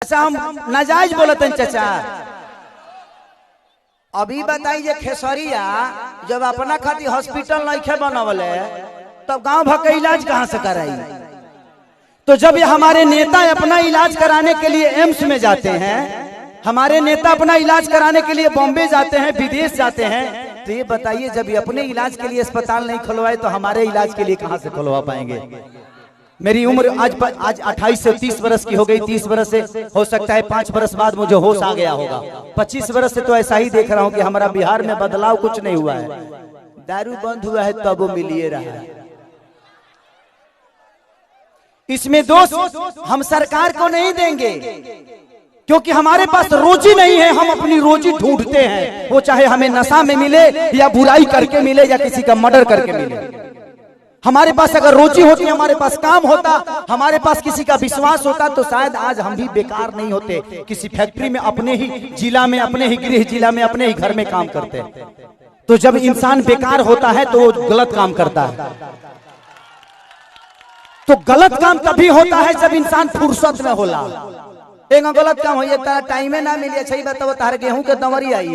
अच्छा हम नाजायज बोलते चाचा। अभी बताइए खेसरिया जब अपना खातिर हॉस्पिटल नहीं बनवले तब गांव भर का इलाज कहां से कराई? तो जब ये हमारे नेता अपना इलाज कराने के लिए एम्स में जाते हैं, हमारे नेता अपना इलाज कराने के लिए बॉम्बे जाते हैं, विदेश जाते हैं, तो ये बताइए जब ये अपने इलाज के लिए अस्पताल नहीं खुलवाए तो हमारे इलाज के लिए कहां से खुलवा पाएंगे? मेरी उम्र आज 28 से 30 वर्ष की हो गई। 30 वर्ष से हो सकता है 5 वर्ष बाद मुझे होश आ गया होगा। 25 वर्ष से तो ऐसा ही देख रहा हूं कि हमारा बिहार में बदलाव कुछ नहीं हुआ है। दारू बंद हुआ है तब वो मिलिए रहा है। इसमें दोष हम सरकार को नहीं देंगे क्योंकि हमारे पास रोजी नहीं है। हम अपनी रोजी ढूंढते हैं, वो चाहे हमें नशा में मिले या बुराई करके मिले या किसी का मर्डर करके मिले। हमारे पास अगर रोजी होती, हमारे पास काम होता, हमारे पास किसी का विश्वास होता तो शायद आज हम भी बेकार नहीं होते। किसी फैक्ट्री में अपने ही जिला में, अपने ही गृह जिला में, अपने ही घर में काम करते। तो जब इंसान बेकार होता है तो वो गलत काम करता है। तो गलत काम तभी होता है जब इंसान फुर्सत में होला। एक गलत काम हो टाइम ना मिले, सही बताओ तार गेहूं के दमरी आई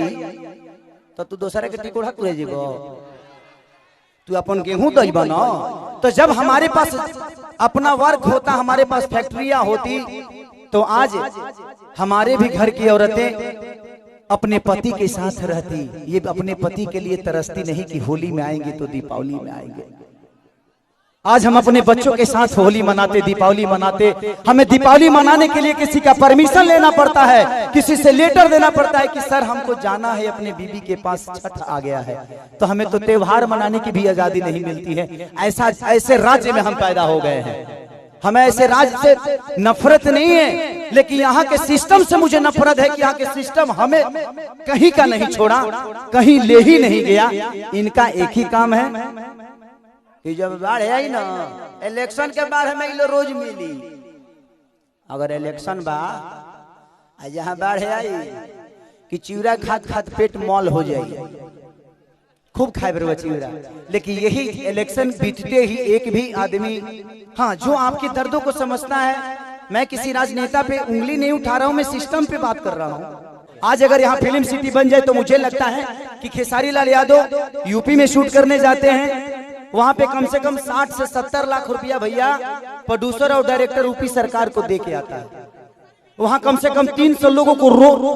तो तू दूसरे के टिकोड़ा तुरे जीवो, तू अपन गेहूं दही बना। तो जब हमारे पास अपना वर्क होता, हमारे पास फैक्ट्रियां होती, तो आज हमारे भी घर की औरतें अपने पति के साथ रहती। ये अपने पति के लिए तरसती नहीं कि होली में आएंगे तो दीपावली में आएंगे। आज हम अपने बच्चों के साथ होली मनाते, दीपावली मनाते। हमें दीपावली मनाने के लिए किसी का परमिशन लेना पड़ता है, किसी से लेटर देना पड़ता है कि सर हमको जाना है अपने बीबी के पास, छठ आ गया है। तो हमें तो त्योहार मनाने की भी आजादी नहीं मिलती है। ऐसे राज्य में हम पैदा हो गए हैं। हमें ऐसे राज्य से नफरत नहीं है, लेकिन यहाँ के सिस्टम से मुझे नफरत है कि यहाँ के सिस्टम हमें कहीं का नहीं छोड़ा, कहीं ले ही नहीं गया। इनका एक ही काम है कि जब बाढ़ आई ना, इलेक्शन के बाद हमें लो रोज मिली। अगर इलेक्शन बा जहाँ बाढ़ आई कि चिवड़ा खात खात पेट मॉल हो जाए, खूब खाए बरवा चिवड़ा। लेकिन यही इलेक्शन बीतते ही एक भी आदमी, हाँ, जो आपके दर्दों को समझता है। मैं किसी राजनेता पे उंगली नहीं उठा रहा हूँ, मैं सिस्टम पे बात कर रहा हूँ। आज अगर यहाँ फिल्म सिटी बन जाए तो मुझे लगता है कि खेसारी लाल यादव यूपी में शूट करने जाते हैं, वहां पे कम से कम 60 से 70 लाख रुपया भैया प्रोड्यूसर और डायरेक्टर यूपी सरकार को दे के आता है। वहां कम से कम 300 लोगों को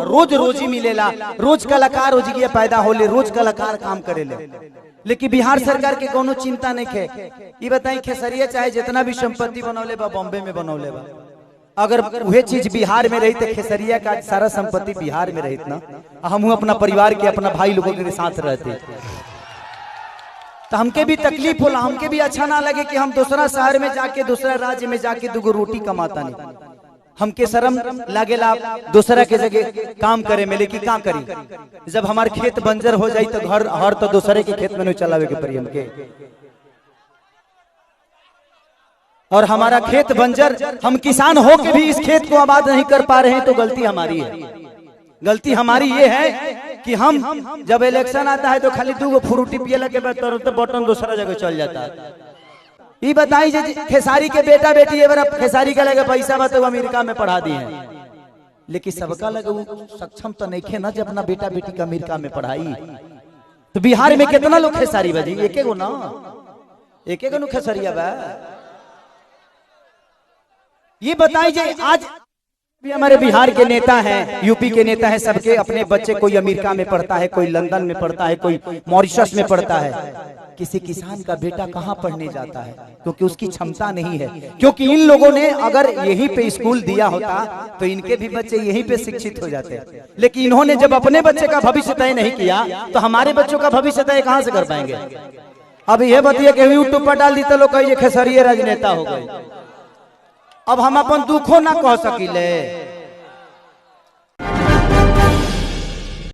रोज रोजी मिलेला। रोज कलाकार हो जिया पैदा होले, रोज कलाकार काम करेले। लेकिन बिहार सरकार के कोनो चिंता नहीं है। ये बताई खेसरिया चाहे जितना भी संपत्ति बनौले बा बॉम्बे में बनौले बा, अगर वह चीज बिहार में रही तो खेसरिया का सारा संपत्ति बिहार में रही ना, हम अपना परिवार के, अपना भाई लोगों के साथ रहते। तो हमके भी तकलीफ होला, हमके भी अच्छा ना लगे कि हम दूसरा शहर में जाके, दूसरा राज्य में जाके दुगो रोटी कमाता नहीं। हमके शर्म लागेला दूसरा के जगह काम करे में, लेकिन क्या करी जब हमारे खेत बंजर हो जाए तो घर हर तो दूसरे के खेत में नहीं चलावे के पड़ी हमके। और हमारा खेत बंजर, हम किसान हो के भी इस खेत को आबाद नहीं कर पा रहे हैं, तो गलती हमारी है। गलती हमारी ये है कि हम जब इलेक्शन आता है तो खाली 2 फ्रूटी पिए लगे तो बटन दूसरा जगह चल जाता है। ये बताई खेसारी के बेटा बेटी ये बार खेसारी का लगे पैसा बा तो अमेरिका में पढ़ा दिए हैं, लेकिन सबका लगे वो सक्षम तो नहीं खे ना जब अपना बेटा बेटी का अमेरिका में पढ़ाई। तो बिहार में कितना लोग खेसारी बाजी? एक गो ना, एक गो खेसरिया बा। ये बताइए आज भी हमारे बिहार के नेता हैं, यूपी के नेता हैं, सबके अपने बच्चे, कोई अमेरिका में पढ़ता है, कोई लंदन में पढ़ता है, कोई मॉरिशस में पढ़ता है। किसी किसान का बेटा कहाँ पढ़ने जाता है? क्योंकि उसकी क्षमता नहीं है। क्योंकि इन लोगों ने अगर यहीं पे स्कूल दिया होता तो इनके भी बच्चे यहीं पे शिक्षित हो जाते। लेकिन इन्होंने जब अपने बच्चे का भविष्य तय नहीं किया तो हमारे बच्चों का भविष्य तय कहाँ से कर पाएंगे? अब यह बताइए कि यूट्यूब पर डाल दी तो लोग कहिए खेसरिया राजनेता हो गए। अब हम अपन दुखों ना कह सकिले।